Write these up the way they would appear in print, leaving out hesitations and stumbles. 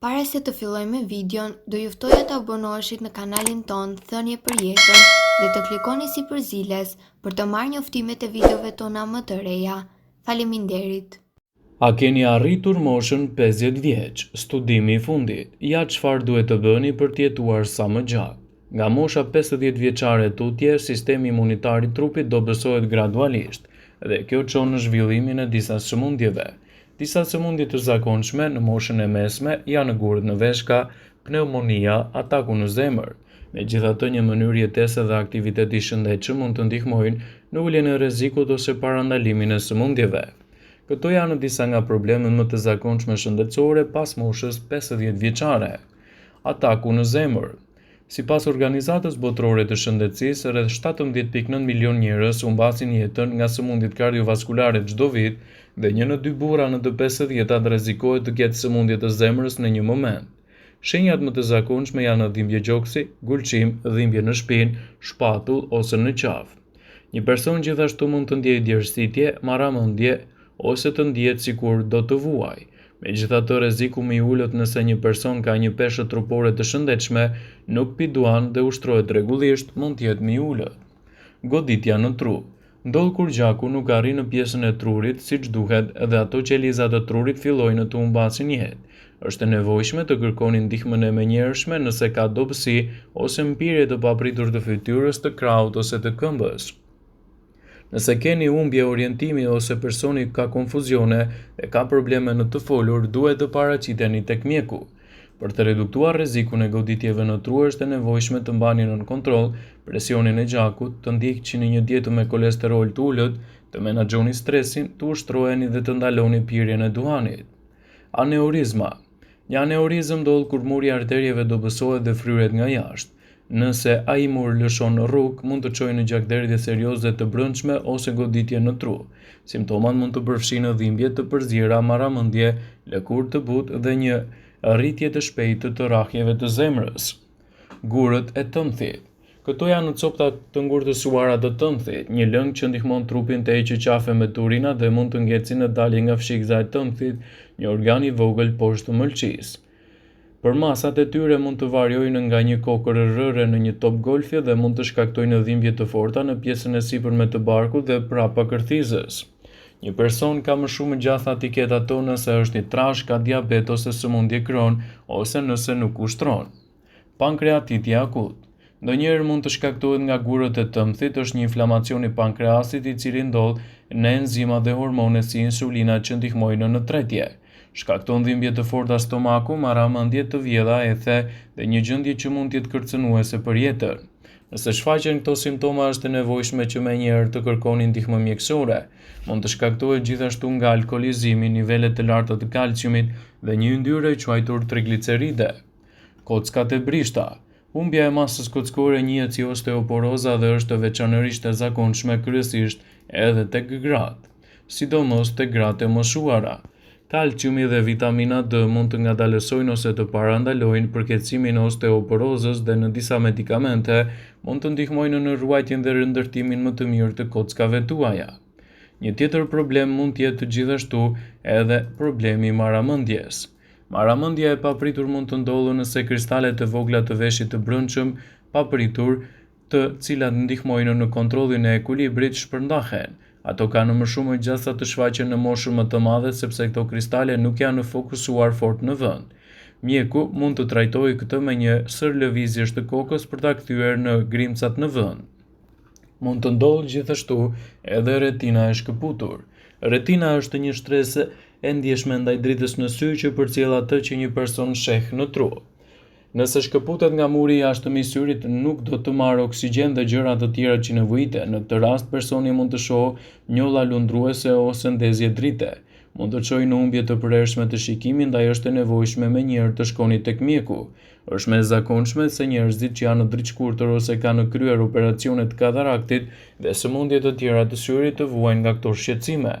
Para se të fillojmë me videon, do ju ftoja të abonoheshit në kanalin ton Thënie për Jetën dhe të klikoni si përziles për të marrë njoftimet e videove tona më të reja. Faleminderit. A keni arritur moshën 50 vjeç? Studimi i fundit. Ja çfarë duhet të bëni për të jetuar sa më gjatë. Nga mosha 50 vjeçare tutje, sistemi imunitar i trupit do bësohet gradualisht dhe kjo çon në zhvillimin e disa sëmundjeve. Disa sëmundje të zakonshme në moshën e mesme janë gurët në veshka, pneumonia, ataku në zemër. Megjithatë, një mënyrë jetese dhe aktiviteti i shëndetshëm mund të ndihmojnë në uljen e rrezikut ose parandalimin e sëmundjeve. Këto janë disa nga problemet më të zakonshme shëndetësore pas moshës 50 vjeçare. Ataku në zemër. Sipas Organizatës Botërore të Shëndetësisë, rreth 17.9 milion njerëz humbasin jetën nga sëmundjet kardiovaskulare çdo vit dhe 1 në 2 burra në të 50-tat rrezikohet të ketë sëmundje të zemrës në një moment. Shenjat më të zakonshme janë dhimbje gjoksi, gulqim, dhimbje në shpinë, shpatull ose në qafë. Një person gjithashtu mund të ndjejë djersitje, marramendje ose të ndihet sikur do të vuajë. Megjithatë, rreziku më i ulët nëse një person ka një peshë trupore të shëndetshme, nuk pi duan dhe ushtrohet rregullisht, mund të jetë më i ulët. Goditja në tru. Ndodh kur gjaku nuk arrin në pjesën e trurit siç duhet dhe ato qelizat e trurit fillojnë të humbasin jetë. Është e nevojshme të kërkoni ndihmën e menjëhershme nëse ka dobësi ose mpirje të papritur të fytyrës, të krahut ose të këmbës. Nëse keni humbje orientimi ose personi ka konfuzione dhe ka probleme në të folur, duhet të paraqiteni tek mjeku. Për të reduktuar rrezikun e goditjeve në tru është e nevojshme të mbani nën kontroll presionin e gjakut, të ndiqni një dietë me kolesterol të ulët, të menaxhoni stresin, të ushtroheni dhe të ndaloni pirjen e duhanit. Aneurizma. Një aneurizëm ndodh kur muri i arterieve dobësohet dhe fryret nga jashtë. Nëse ai mur lëshon rrugë, mund të çojë në gjakderdhje serioze të brendshme ose goditje në tru. Simptomat mund të përfshinë dhimbje të përzierë, marramendje, lëkurë të butë dhe një rritje të shpejtë të rrahjeve të zemrës. Gurët e tëmthit. Këto janë copta të ngurtësuara të tëmthit, një lëng që ndihmon trupin të heqë qafe me urina dhe mund të ngjecë në dalje nga fshikza e tëmthit, një organ i vogël poshtë të mëlçisë. Për masat e tyre mund të variojnë nga një kokër rrëre në një top golfi dhe mund të shkaktojnë dhimbje të forta në pjesën e sipërme të barkut dhe prapa kërthizës. Një person ka më shumë gjatë etiketa to nëse është i trash, ka diabet ose sëmundje Crohn ose nëse nuk ushtron. Pankreatiti akut. Ndonjëherë mund të shkaktohet nga gurët e tëmthit, është një inflamacion i pankreasit i cili ndodh në enzimat dhe hormonet si insulina që ndihmojnë në tretje. Shkakton dhimbje të forta stomaku, marramendje të vjedha, ethe dhe një gjendje që mund të jetë kërcënuese për jetën. Nëse shfaqen këto simptoma, është e nevojshme që menjëherë të kërkoni ndihmë mjekësore. Mund të shkaktohet gjithashtu nga alkolizimi, nivelet të larta të kalciumit dhe një yndyrë e quajtur trigliceride. Kockat e brishta. Humbja e masës kockore njihet si osteoporoza dhe është veçanërisht e zakonshme kryesisht edhe tek gratë, sidomos tek gratë e moshuara. Kalciumi dhe vitamina D mund të ngadalësojnë ose të parandalojnë përkeqësimin e osteoporozës dhe në disa medikamente mund të ndihmojnë në ruajtjen dhe rindërtimin më të mirë të kockave tuaja. Një tjetër problem mund të jetë gjithashtu edhe problemi i marramendjes. Marramendja e papritur mund të ndodhë nëse kristalet e vogla të veshit të brendshëm papritur, të cilat ndihmojnë në kontrollin e ekuilibrit, shpërndahen. Ato kanë më shumë gjasa të shfaqen në moshën më të madhe sepse këto kristale nuk janë fokusuar fort në vend. Mjeku mund të trajtojë këtë me një sër lëvizjesh të kokës për ta kthyer në grimcat në vend. Mund të ndodhë gjithashtu edhe retina e shkëputur. Retina është një shtresë e ndjeshme ndaj dritës në sy që përcjell atë që një person sheh në tru. Nëse shkëputet nga muri i jashtëm i syrit, nuk do të marrë oksigjen dhe gjëra të tjera që nevojite. Në këtë rast, personi mund të shohë njolla lundruese ose ndezje drite. Mund të çojë në humbje të përhershme të shikimit, ndaj është e nevojshme menjëherë të shkoni tek mjeku. Është më e zakonshme se njerëzit që janë në dritë ose kanë kryer operacione të kataraktit dhe sëmundje të tjera të syrit të vuajnë nga këto shqetësime.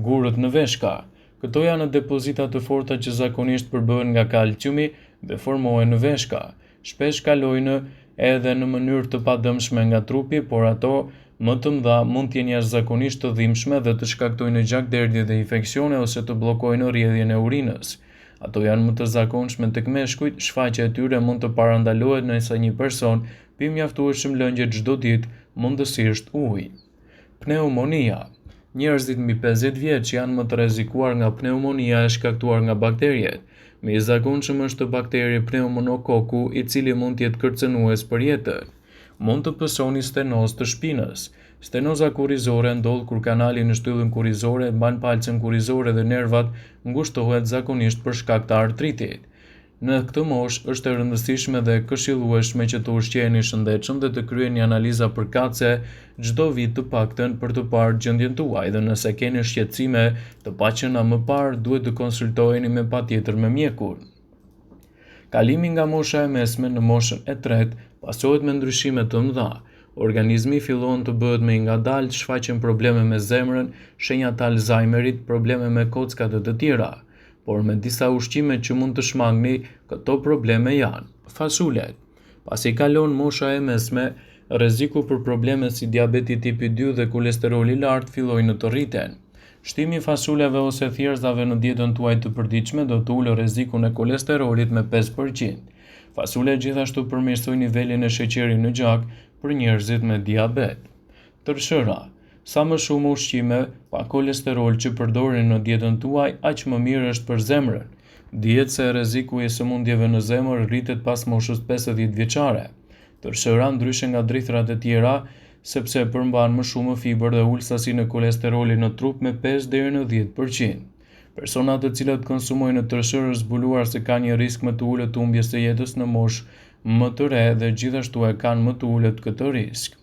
Gurët në veshka. Këto janë depozita të forta që zakonisht përbëhen nga kalciumi dhe formohen në veshka. Shpesh kalojnë edhe në mënyrë të padëmshme nga trupi, por ato më të mëdha mund të jenë jashtëzakonisht të dhimbshme dhe të shkaktojnë gjakderdhje dhe infeksione ose të bllokojnë rrjedhjen e urinës. Ato janë më të zakonshme tek meshkujt, shfaqja e tyre mund të parandalohet nëse një person pi mjaftueshëm lëngje çdo ditë, mundësisht ujë. Pneumonia. Njerëzit mbi 50 vjeç janë më të rrezikuar nga pneumonia e shkaktuar nga bakteriet. Më i zakonshëm është bakteri pneumokoku, i cili mund të jetë kërcënues për jetën. Mund të pësoni stenozë të shpinës. Stenoza kurrizore ndodh kur kanali në shtyllën kurrizore mban palcën kurrizore dhe nervat ngushtohet zakonisht për shkak të artritit. Në këtë moshë është e rëndësishme dhe këshillueshme që të ushqeheni shëndetshëm dhe të kryeni analiza përkatëse çdo vit të paktën për të parë gjendjen tuaj, dhe nëse keni shqetësime të paqëna më parë, duhet të konsultoheni me patjetër me mjekun. Kalimi nga mosha e mesme në moshën e tretë pasohet me ndryshime të mëdha. Organizmi fillon të bëhet më i ngadalë, shfaqen probleme me zemrën, shenja të Alzheimerit, probleme me kockat e të tjera. Por me disa ushqime që mund të shmangni, këto probleme janë. Fasulet. Pasi kalon mosha e mesme, rreziku për probleme si diabeti tipi 2 dhe kolesteroli i lartë fillojnë të rriten. Shtimi i fasuleve ose thjerrzave në dietën tuaj të përditshme do të ulë rrezikun e kolesterolit me 5%. Fasulet gjithashtu përmirësojnë nivelin e sheqerit në gjak për njerëzit me diabet. Tërshëra. Sa më shumë ushqime pa kolesterol që përdorni në dietën tuaj, aq më mirë është për zemrën. Dihet se rreziku i sëmundjeve në zemër rritet pas moshës 50 vjeçare. Tërshëra, ndryshe nga drithrat e tjera, sepse përmban më shumë fibër dhe ul sasinë e kolesterolit në trup me 5 deri në 10%. Personat të cilët konsumojnë tërshërë zbuluar se kanë një risk më të ulët të humbjes së jetës në moshë më të re dhe gjithashtu e kanë më të ulët këtë risk.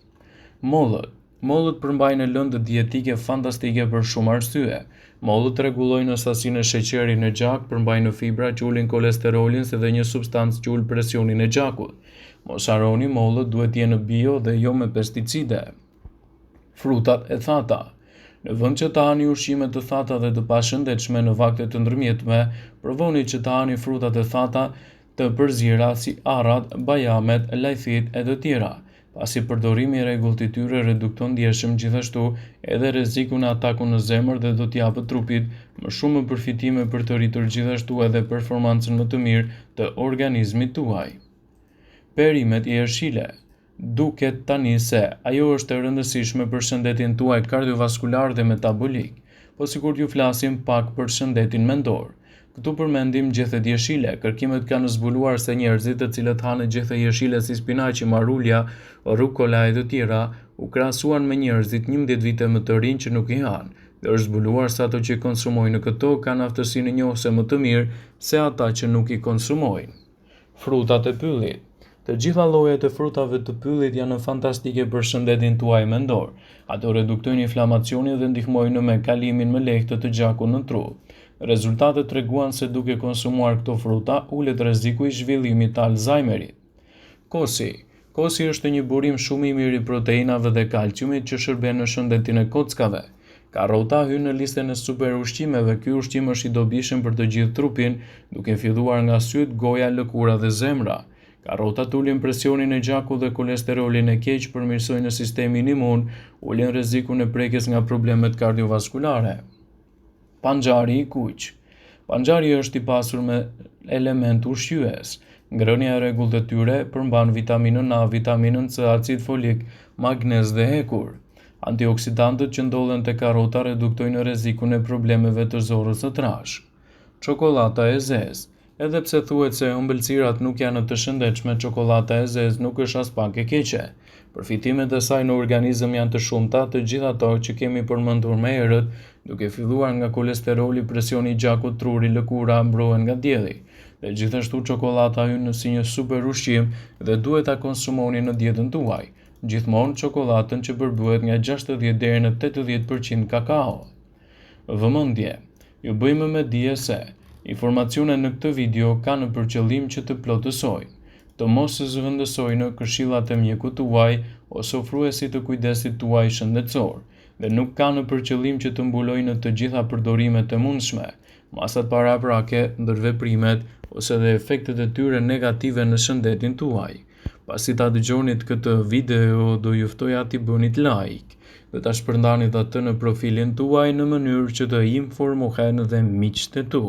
Mollët. Mollët përmbajnë lëndë dietike fantastike për shumë arsye. Mollët rregullojnë sasinë e sheqerit në gjak, përmbajnë fibra që ulin kolesterolin si dhe një substancë që ul presionin e gjakut. Mos harroni, mollët duhet jenë bio dhe jo me pesticide. Frutat e thata. Në vend që të hani ushqime të thata dhe të pashëndetshme në vakte të ndërmjetme, provoni që të hani frutat e thata të përzira si arrat, bajamet, lajthit e të tjera. Pasi përdorimi i rregullt i tyre redukton ndjeshëm gjithashtu edhe rrezikun e atakut në zemër dhe do t'japë trupit më shumë përfitime për të rritur gjithashtu edhe performancën më të mirë të organizmit tuaj. Perimet i ershile. Duket tani se ajo është e rëndësishme për shëndetin tuaj kardiovaskular dhe metabolik, po sikur t'ju flasim pak për shëndetin mendor. Këtu përmendim gjethet jeshile. Kërkimet kanë zbuluar se njerëzit të cilët hanë gjethe jeshile si spinaqi, marulja, rukola e të tjera, u krahasuan me njerëzit 11 vite më të rinj që nuk i hanë, dhe është zbuluar se ato që konsumojnë këto kanë aftësinë njohëse më të mirë se ata që nuk i konsumojnë. Frutat e pyllit. Të gjitha llojet e frutave të pyllit janë fantastike për shëndetin tuaj mendor. Ato reduktojnë inflamacionin dhe ndihmojnë me kalimin më lehtë të gjakut në trup. Rezultatet treguan se duke konsumuar këto fruta, ulet rreziku i zhvillimit të Alzheimerit. Kosi. Kosi është një burim shumë i mirë i proteinave dhe kalciumit që shërben në shëndetin e kockave. Karrota hyn në listën e super ushqimeve. Ky ushqim është i dobishëm për të gjithë trupin, duke filluar nga syt, goja, lëkura dhe zemra. Karrotat ulin presionin e gjakut dhe kolesterolin e keq, përmirësojnë sistemin imun, ulin rrezikun e prekjes nga problemet kardiovaskulare. Panxhari i kuq. Panxhari është i pasur me element ushqyes. Ngrënia e rregullt e tyre përmban vitaminën A, vitaminën C, acid folik, magnez dhe hekur. Antioksidantët që ndodhen te karrota reduktojnë rrezikun e problemeve të zorrës së trashë. Çokolata e zezë. Edhe pse thuhet se ëmbëlsirat nuk janë të shëndetshme, çokolata e zezë nuk është as pak e keqe. Përfitimet e saj në organizëm janë të shumta, të gjitha ato që kemi përmendur më herët, duke filluar nga kolesteroli, presioni i gjakut, truri, lëkura, mbrohen nga dielli. Dhe gjithashtu çokolata hyn si një super ushqim dhe duhet ta konsumoni në dietën tuaj. Gjithmonë çokoladën që përbëhet nga 60 deri në 80% kakao. Vëmendje. Ju bëjmë me dije se informacionet në këtë video kanë për qëllim që të plotësojnë, të mos zëvendësojnë këshillat e mjekut tuaj ose ofruesit të kujdesit tuaj shëndetësor, dhe nuk kanë për qëllim që të mbulojnë të gjitha përdorimet e mundshme, masat paraprake, ndërveprimet ose dhe efektet e tyre negative në shëndetin tuaj. Pasi ta dëgjonit këtë video, do ju ftoja t'i bënit like dhe ta shpërndanit atë në profilin tuaj në mënyrë që të informohen dhe miqtë e tu.